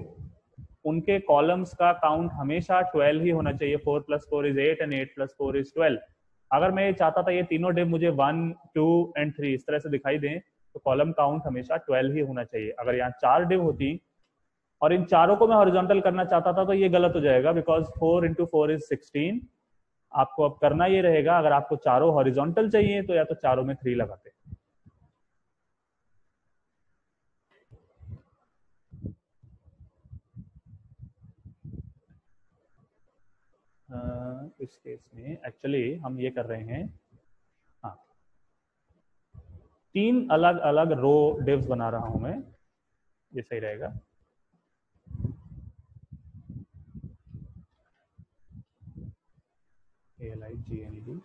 उनके कॉलम्स का काउंट हमेशा 12 ही होना चाहिए। 4 + 4 = 8 एंड 8 + 4 = 12। अगर मैं ये चाहता था ये तीनों डिव मुझे 1 2 एंड 3 इस तरह से दिखाई दें तो कॉलम काउंट हमेशा 12 ही होना चाहिए। अगर यहाँ 4 डिव होती और इन चारों को मैं हॉरिजॉन्टल करना चाहता था तो ये गलत हो जाएगा, बिकॉज 4 × 4 = 16। आपको अब करना ये रहेगा, अगर आपको चारों हॉरिजॉन्टल चाहिए तो या तो चारों में 3 लगाते। इस केस में एक्चुअली हम ये कर रहे हैं, हाँ 3 अलग अलग रो डिव्स बना रहा हूं मैं, ये सही रहेगा। ALIGNED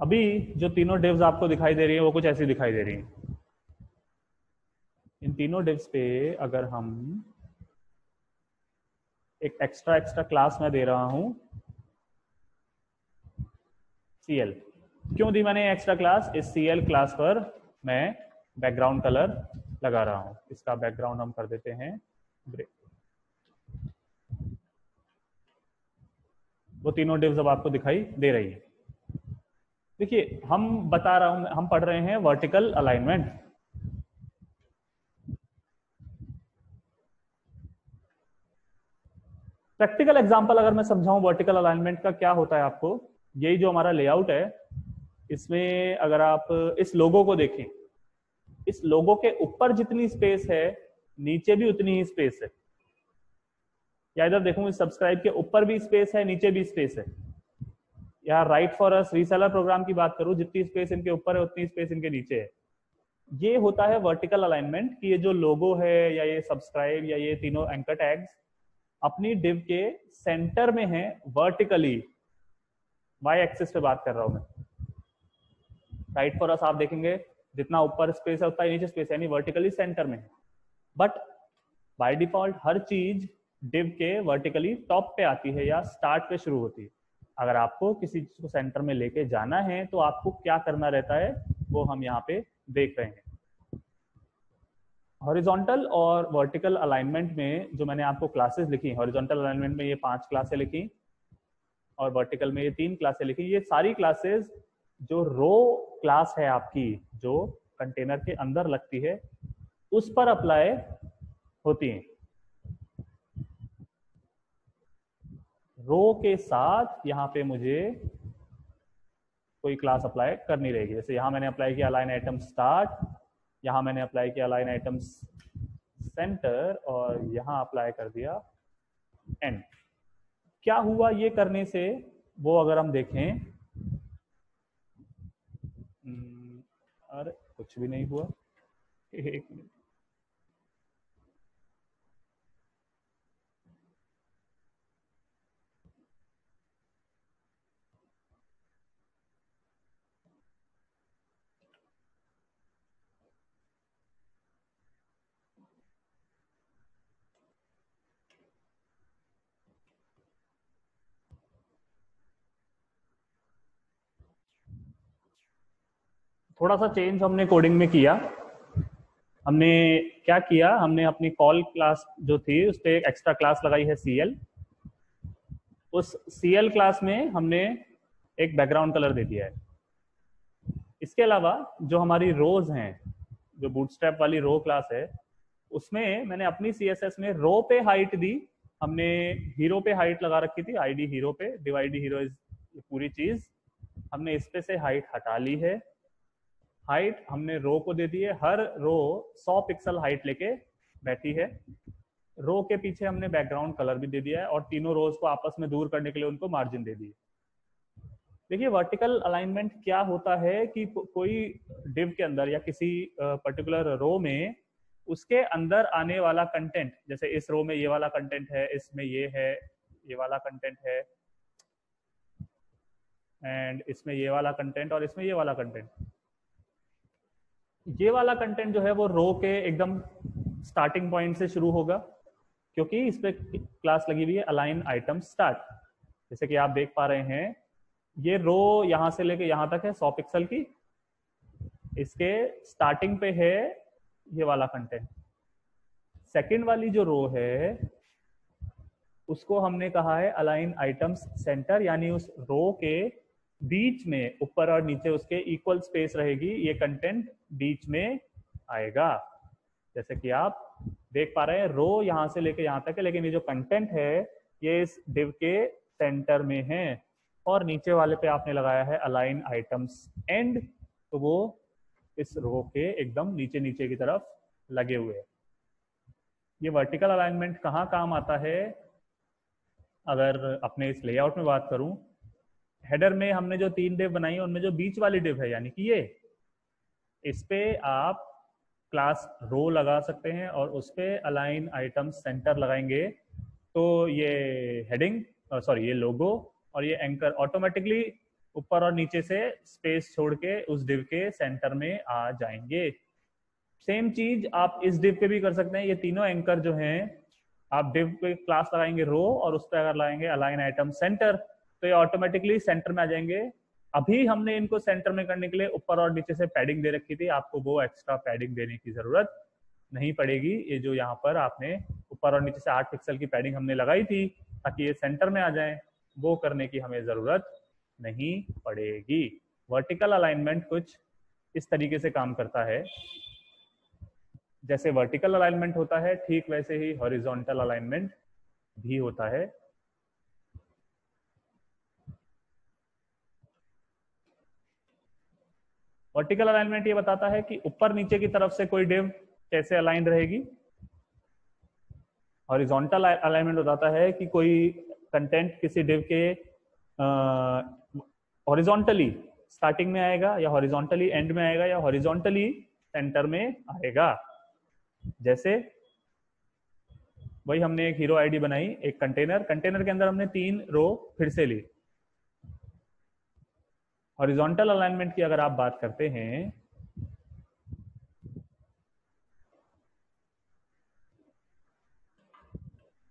अभी जो तीनों डिव्स आपको दिखाई दे रही है वो कुछ ऐसी दिखाई दे रही है। इन तीनों डिव्स पे अगर हम एक एक्स्ट्रा क्लास मैं दे रहा हूं CL। क्यों दी मैंने एक्स्ट्रा क्लास? इस CL क्लास पर मैं बैकग्राउंड कलर लगा रहा हूं। इसका बैकग्राउंड हम कर देते हैं ग्रे। वो तीनों डिव्स अब आपको दिखाई दे रही है। देखिए हम बता रहा हूं, हम पढ़ रहे हैं वर्टिकल अलाइनमेंट। प्रैक्टिकल एग्जांपल अगर मैं समझाऊं वर्टिकल अलाइनमेंट का क्या होता है आपको, यही जो हमारा लेआउट है, इसमें अगर आप इस लोगो को देखें, इस लोगो के ऊपर जितनी स्पेस है नीचे भी उतनी ही स्पेस है। या इधर देखूं, इस सब्सक्राइब के ऊपर भी स्पेस है, नीचे भी स्पेस है। या write for us reseller program की बात करूं, जितनी स्पेस इनके ऊपर है उतनी स्पेस इनके नीचे है। ये होता है वर्टिकल अलाइनमेंट कि ये जो लोगो है या ये सब्सक्राइब या ये तीनों एंकर टैग्स अपनी डिव के सेंटर में है वर्टिकली। वाई एक्सिस पे बात कर रहा हूं मैं। राइट फॉर अस आप देखेंगे जितना ऊपर स्पेस है उतना नीचे स्पेस है, यानी वर्टिकली सेंटर में है। बट बाय डिफॉल्ट हर चीज डिव के वर्टिकली टॉप पे आती है या स्टार्ट पे शुरू होती है। अगर आपको किसी चीज को सेंटर में लेके जाना है तो आपको क्या करना रहता है वो हम यहाँ पे देख रहे हैं। हॉरिजॉन्टल और वर्टिकल अलाइनमेंट में जो मैंने आपको क्लासेस लिखी, हॉरिजॉन्टल अलाइनमेंट में ये 5 क्लासें लिखी और वर्टिकल में ये 3 क्लासें लिखी। ये सारी क्लासेस जो रो क्लास है आपकी, जो कंटेनर के अंदर लगती है, उस पर अप्लाई होती हैं। रो के साथ यहाँ पे मुझे कोई क्लास अप्लाई करनी रहेगी। जैसे यहाँ मैंने अप्लाई किया अलाइन आइटम स्टार्ट, यहाँ मैंने अप्लाई किया अलाइन आइटम्स सेंटर और यहाँ अप्लाई कर दिया एंड। क्या हुआ ये करने से, वो अगर हम देखें, अरे कुछ भी नहीं हुआ। एक मिनट, थोड़ा सा चेंज हमने कोडिंग में किया। हमने क्या किया, हमने अपनी कॉल क्लास जो थी उस पर एक एक्स्ट्रा क्लास लगाई है CL। उस CL क्लास में हमने एक बैकग्राउंड कलर दे दिया है। इसके अलावा जो हमारी रोज हैं, जो बूटस्ट्रैप वाली रो क्लास है, उसमें मैंने अपनी CSS में रो पे हाइट दी। हमने हीरो पे हाइट लगा रखी थी, ID हीरो पे, डिवाइड हीरो इज पूरी चीज। हमने इस पे से हाइट हटा ली है। हाइट हमने रो को दे दी है, हर रो 100 पिक्सल हाइट लेके बैठी है। रो के पीछे हमने बैकग्राउंड कलर भी दे दिया है और तीनों रोज को आपस में दूर करने के लिए उनको मार्जिन दे दिए। देखिए वर्टिकल अलाइनमेंट क्या होता है कि कोई डिव के अंदर या किसी पर्टिकुलर रो में उसके अंदर आने वाला कंटेंट, जैसे इस रो में ये वाला कंटेंट है, इसमें ये है, ये वाला कंटेंट है, एंड इसमें ये वाला कंटेंट और इसमें ये वाला कंटेंट। ये वाला कंटेंट जो है वो रो के एकदम स्टार्टिंग पॉइंट से शुरू होगा, क्योंकि इस पे क्लास लगी हुई है अलाइन आइटम स्टार्ट। जैसे कि आप देख पा रहे हैं ये रो यहां से लेके यहां तक है 100 पिक्सल की। इसके स्टार्टिंग पे है ये वाला कंटेंट। सेकंड वाली जो रो है उसको हमने कहा है अलाइन आइटम्स सेंटर, यानी उस रो के बीच में ऊपर और नीचे उसके इक्वल स्पेस रहेगी, ये कंटेंट बीच में आएगा। जैसे कि आप देख पा रहे हैं रो यहां से लेके यहां तक है, लेकिन ये जो कंटेंट है ये इस डिव के सेंटर में है और नीचे वाले पे आपने लगाया है अलाइन आइटम्स एंड, तो वो इस रो के एकदम नीचे नीचे की तरफ लगे हुए हैं। ये वर्टिकल अलाइनमेंट कहाँ काम आता है? अगर अपने इस लेआउट में बात करूं, हेडर में हमने जो 3 डिव बनाई है उनमें जो बीच वाली डिव है यानी कि ये, इस पे आप क्लास रो लगा सकते हैं और उस पे अलाइन आइटम सेंटर लगाएंगे तो ये हेडिंग, सॉरी ये लोगो और ये एंकर ऑटोमेटिकली ऊपर और नीचे से स्पेस छोड़ के उस डिव के सेंटर में आ जाएंगे। सेम चीज आप इस डिव पे भी कर सकते हैं। ये तीनों एंकर जो हैं, आप डिव पे क्लास लगाएंगे रो और उस पर अगर लगाएंगे अलाइन आइटम सेंटर, तो ये ऑटोमेटिकली सेंटर में आ जाएंगे। अभी हमने इनको सेंटर में करने के लिए ऊपर और नीचे से पैडिंग दे रखी थी, आपको वो एक्स्ट्रा पैडिंग देने की जरूरत नहीं पड़ेगी। ये जो यहाँ पर आपने ऊपर और नीचे से 8 पिक्सल की पैडिंग हमने लगाई थी ताकि ये सेंटर में आ जाए, वो करने की हमें जरूरत नहीं पड़ेगी। वर्टिकल अलाइनमेंट कुछ इस तरीके से काम करता है। जैसे वर्टिकल अलाइनमेंट होता है ठीक वैसे ही हॉरिजॉन्टल अलाइनमेंट भी होता है। वर्टिकल अलाइनमेंट ये बताता है कि ऊपर नीचे की तरफ से कोई डिव कैसे अलाइन रहेगी। हॉरिजॉन्टल अलाइनमेंट बताता है कि कोई कंटेंट किसी डिव के हॉरिजॉन्टली स्टार्टिंग में आएगा या हॉरिजॉन्टली एंड में आएगा या हॉरिजॉन्टली सेंटर में आएगा। जैसे वही हमने एक हीरो आईडी बनाई, एक कंटेनर के अंदर हमने 3 रो फिर से ली। हॉरिजॉन्टल अलाइनमेंट की अगर आप बात करते हैं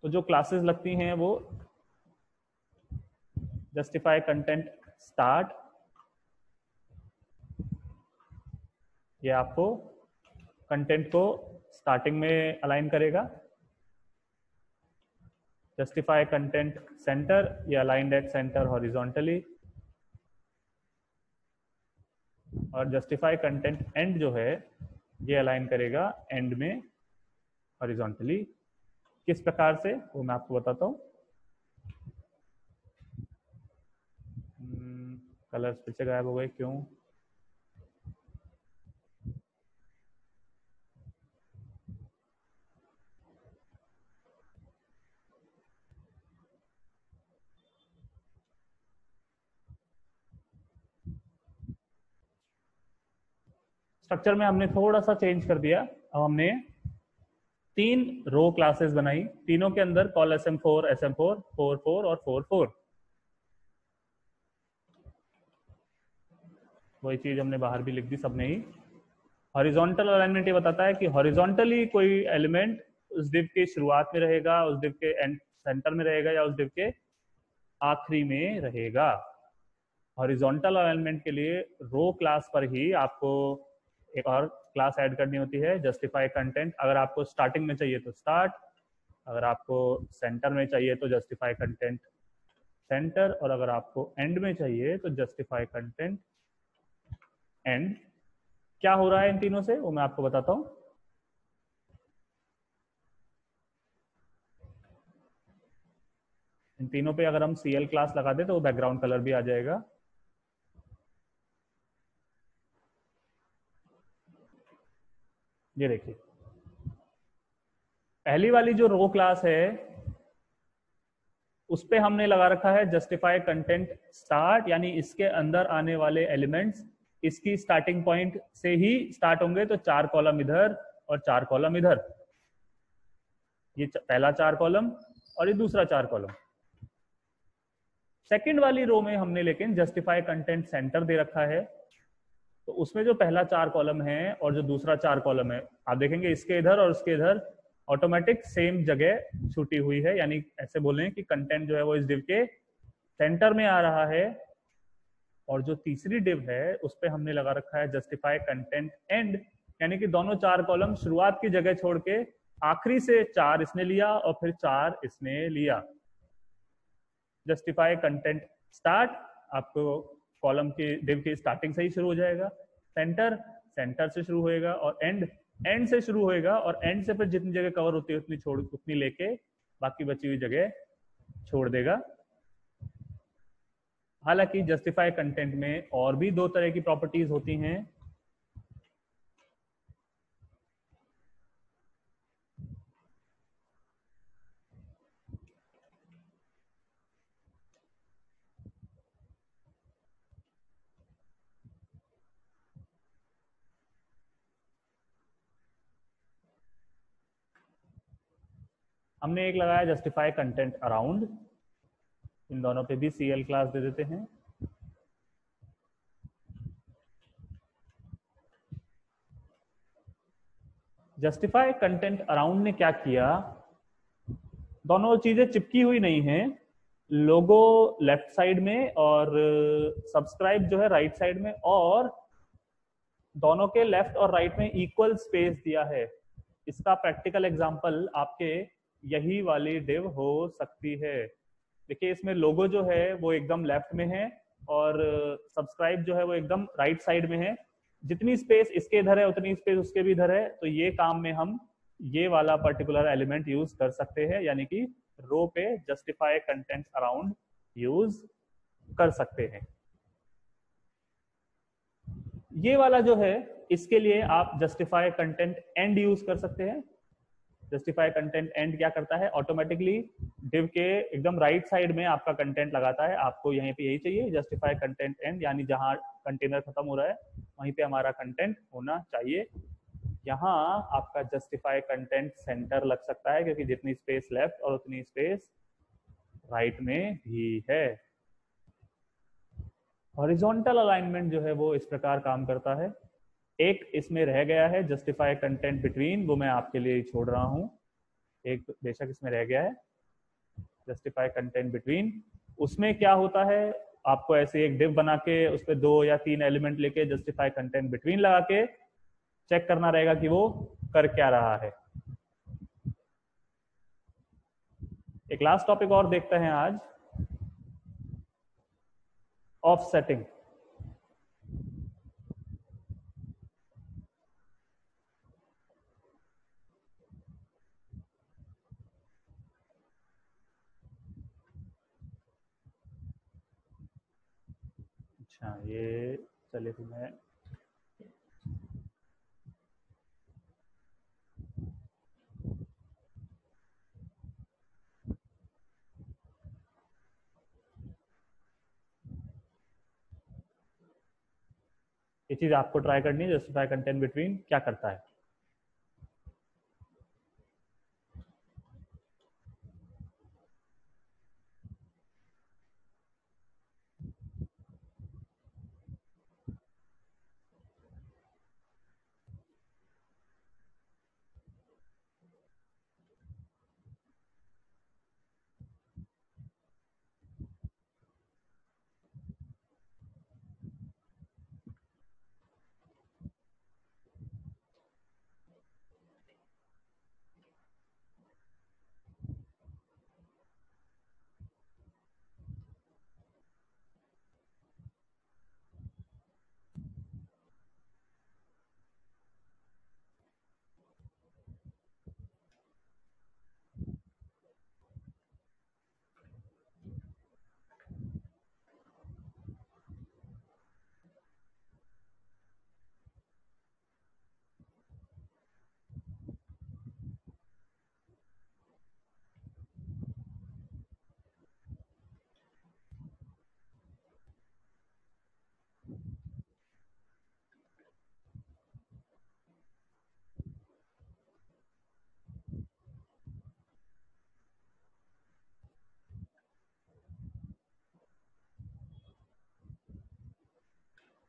तो जो क्लासेस लगती हैं वो जस्टिफाई कंटेंट स्टार्ट, ये आपको कंटेंट को स्टार्टिंग में अलाइन करेगा। जस्टिफाई कंटेंट सेंटर, ये अलाइंड एट सेंटर हॉरिजॉन्टली। और जस्टिफाई कंटेंट एंड जो है ये अलाइन करेगा एंड में हॉरिजॉन्टली। किस प्रकार से वो मैं आपको बताता हूँ। कलर्स फिर से गायब हो गए, क्यों? स्ट्रक्चर में हमने थोड़ा सा चेंज कर दिया। अब हमने 3 रो क्लासेस बनाई, तीनों के अंदर कॉल SM4, SM4, 44 और 44। वही चीज हमने बाहर भी लिख दी सबने ही। हॉरिजॉन्टल अलाइनमेंट ये बताता है कि हॉरिजॉन्टली कोई एलिमेंट उस डिव के शुरुआत में रहेगा, उस डिव के एंड सेंटर में रहेगा या उस डिव के आखिरी में रहेगा। हॉरिजॉन्टल अलाइनमेंट के लिए रो क्लास पर ही आपको एक और क्लास ऐड करनी होती है, जस्टिफाई कंटेंट। अगर आपको स्टार्टिंग में चाहिए तो स्टार्ट, अगर आपको सेंटर में चाहिए तो जस्टिफाई कंटेंट सेंटर, और अगर आपको एंड में चाहिए तो जस्टिफाई कंटेंट एंड। क्या हो रहा है इन तीनों से वो मैं आपको बताता हूं। इन तीनों पे अगर हम CL क्लास लगा दे तो वो बैकग्राउंड कलर भी आ जाएगा। ये देखिए, पहली वाली जो रो क्लास है उस पे हमने लगा रखा है जस्टिफाई कंटेंट स्टार्ट, यानी इसके अंदर आने वाले एलिमेंट्स इसकी स्टार्टिंग पॉइंट से ही स्टार्ट होंगे, तो 4 कॉलम इधर और 4 कॉलम इधर। ये पहला 4 कॉलम और ये दूसरा 4 कॉलम। सेकंड वाली रो में हमने लेकिन जस्टिफाई कंटेंट सेंटर दे रखा है, तो उसमें जो पहला 4 कॉलम है और जो दूसरा 4 कॉलम है, आप देखेंगे इसके इधर और उसके इधर ऑटोमेटिक सेम जगह छूटी हुई है, यानी ऐसे बोलें कि कंटेंट जो है वो इस डिव के सेंटर में आ रहा है। और जो तीसरी डिव है उस पर हमने लगा रखा है जस्टिफाई कंटेंट एंड, यानी कि दोनों 4 कॉलम शुरुआत की जगह छोड़ के आखिरी से 4 इसने लिया और फिर 4 इसने लिया। जस्टिफाई कंटेंट स्टार्ट, आपको कॉलम की डिव की स्टार्टिंग से ही शुरू हो जाएगा। सेंटर, सेंटर से शुरू होएगा, और एंड, एंड से शुरू होएगा, और एंड से फिर जितनी जगह कवर होती है उतनी लेके बाकी बची हुई जगह छोड़ देगा। हालांकि जस्टिफाई कंटेंट में और भी 2 तरह की प्रॉपर्टीज होती हैं। हमने एक लगाया जस्टिफाई कंटेंट अराउंड, इन दोनों पे भी CL क्लास दे देते हैं। जस्टिफाई कंटेंट अराउंड ने क्या किया, दोनों चीजें चिपकी हुई नहीं है, लोगो लेफ्ट साइड में और सब्सक्राइब जो है राइट साइड में, और दोनों के लेफ्ट और राइट में इक्वल स्पेस दिया है। इसका प्रैक्टिकल एग्जांपल आपके यही वाली डिव हो सकती है। देखिए इसमें लोगो जो है वो एकदम लेफ्ट में है और सब्सक्राइब जो है वो एकदम राइट साइड में है। जितनी स्पेस इसके इधर है उतनी स्पेस उसके भी इधर है, तो ये काम में हम ये वाला पर्टिकुलर एलिमेंट यूज कर सकते हैं, यानी कि रो पे जस्टिफाई कंटेंट अराउंड यूज कर सकते हैं। ये वाला जो है इसके लिए आप जस्टिफाई कंटेंट एंड यूज कर सकते हैं। जस्टिफाई कंटेंट एंड क्या करता है, ऑटोमेटिकली डिव के एकदम राइट साइड में आपका कंटेंट लगाता है। आपको यहीं पे यही चाहिए, जस्टिफाई कंटेंट एंड, यानी जहां कंटेनर खत्म हो रहा है वहीं पे हमारा कंटेंट होना चाहिए। यहाँ आपका जस्टिफाई कंटेंट सेंटर लग सकता है क्योंकि जितनी स्पेस लेफ्ट और उतनी स्पेस राइट में भी है। हॉरिजॉन्टल अलाइनमेंट जो है वो इस प्रकार काम करता है। एक इसमें रह गया है जस्टिफाई कंटेंट बिटवीन, वो मैं आपके लिए ही छोड़ रहा हूं। एक बेशक इसमें रह गया है जस्टिफाई कंटेंट बिटवीन। उसमें क्या होता है, आपको ऐसे एक डिव बना के उस पर 2 या 3 एलिमेंट लेके जस्टिफाई कंटेंट बिटवीन लगा के चेक करना रहेगा कि वो कर क्या रहा है। एक लास्ट टॉपिक और देखते हैं आज, ऑफसेटिंग। अच्छा ये चलिए फिर मैं ये चीज आपको ट्राई करनी है, जस्टिफाई कंटेंट बिटवीन क्या करता है।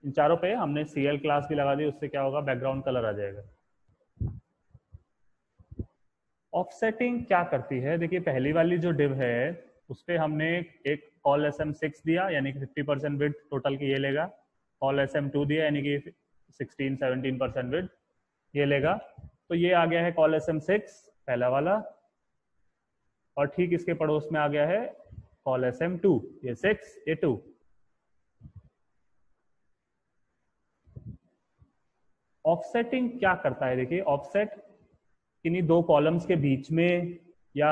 इन चारों पे हमने CL क्लास भी लगा दी, उससे क्या होगा, बैकग्राउंड कलर आ जाएगा। ऑफसेटिंग क्या करती है, देखिए पहली वाली जो डिव है उस पर हमने एक कॉल SM6 दिया, यानी कि 50% विड्थ टोटल की ये लेगा। कॉल SM2 दिया, यानी कि 16-17% विड्थ ये लेगा। तो ये आ गया है कॉल SM6 पहला वाला, और ठीक इसके पड़ोस में आ गया है कॉल SM2, ये 6 ये 2। ऑफसेटिंग क्या करता है, देखिए ऑफसेट इन्हीं दो कॉलम्स के बीच में या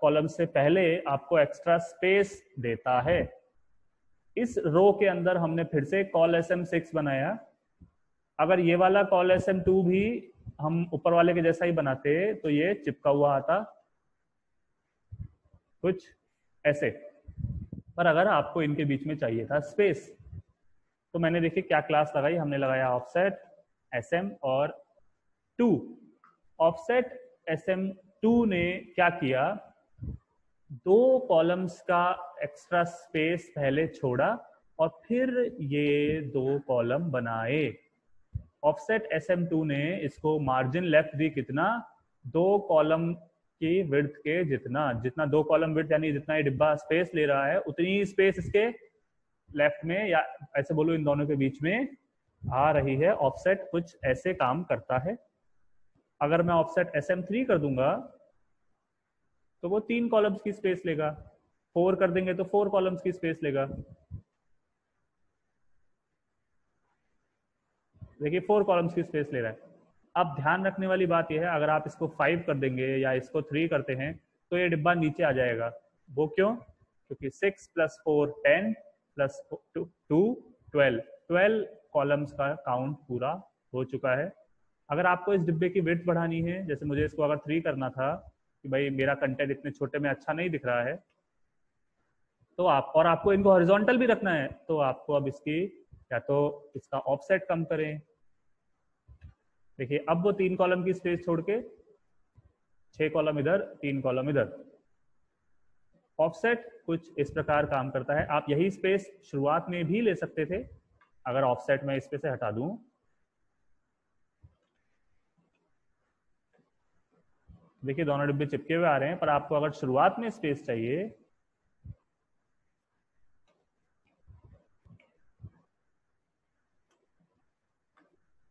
कॉलम से पहले आपको एक्स्ट्रा स्पेस देता है। इस रो के अंदर हमने फिर से कॉल SM6 बनाया। अगर ये वाला कॉल SM2 भी हम ऊपर वाले के जैसा ही बनाते तो ये चिपका हुआ आता कुछ ऐसे, पर अगर आपको इनके बीच में चाहिए था स्पेस, तो मैंने देखिए क्या क्लास लगाई, हमने लगाया ऑफसेट SM और 2। ऑफसेट SM2 ने क्या किया, दो कॉलम्स का एक्स्ट्रा स्पेस पहले छोड़ा और फिर ये दो कॉलम बनाए। ऑफसेट SM2 ने इसको मार्जिन लेफ्ट दी कितना, 2 कॉलम की विड्थ के जितना, जितना 2 कॉलम विड्थ यानी जितना ये डिब्बा स्पेस ले रहा है उतनी स्पेस इसके लेफ्ट में, या ऐसे बोलो इन दोनों के बीच में आ रही है। ऑफसेट कुछ ऐसे काम करता है। अगर मैं ऑफसेट SM3 कर दूंगा तो वो 3 कॉलम्स की स्पेस लेगा, 4 कर देंगे तो 4 कॉलम्स की स्पेस लेगा। देखिए 4 कॉलम्स की स्पेस ले रहा है। अब ध्यान रखने वाली बात यह है, अगर आप इसको 5 कर देंगे या इसको 3 करते हैं तो ये डिब्बा नीचे आ जाएगा। वो क्यों? क्योंकि 6 + 4 10 + 2 12 कॉलम्स का काउंट पूरा हो चुका है। अगर आपको इस डिब्बे की विड्थ बढ़ानी है, जैसे मुझे इसको अगर 3 करना था कि भाई मेरा कंटेंट इतने छोटे में अच्छा नहीं दिख रहा है, तो आपको इनको हॉरिजॉन्टल भी रखना है, तो आपको अब इसकी या तो इसका ऑफसेट कम करें। देखिए अब वो 3 कॉलम की स्पेस छोड़ के 6 कॉलम इधर 3 कॉलम इधर। ऑफसेट कुछ इस प्रकार काम करता है। आप यही स्पेस शुरुआत में भी ले सकते थे। अगर ऑफसेट मैं इस पे से हटा दूं, देखिए दोनों डिब्बे चिपके हुए आ रहे हैं, पर आपको अगर शुरुआत में स्पेस चाहिए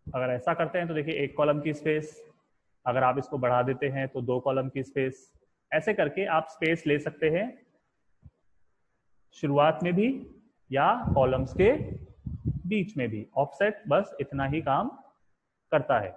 अगर ऐसा करते हैं तो देखिए 1 कॉलम की स्पेस, अगर आप इसको बढ़ा देते हैं तो 2 कॉलम की स्पेस। ऐसे करके आप स्पेस ले सकते हैं शुरुआत में भी या कॉलम्स के बीच में भी। ऑफसेट बस इतना ही काम करता है।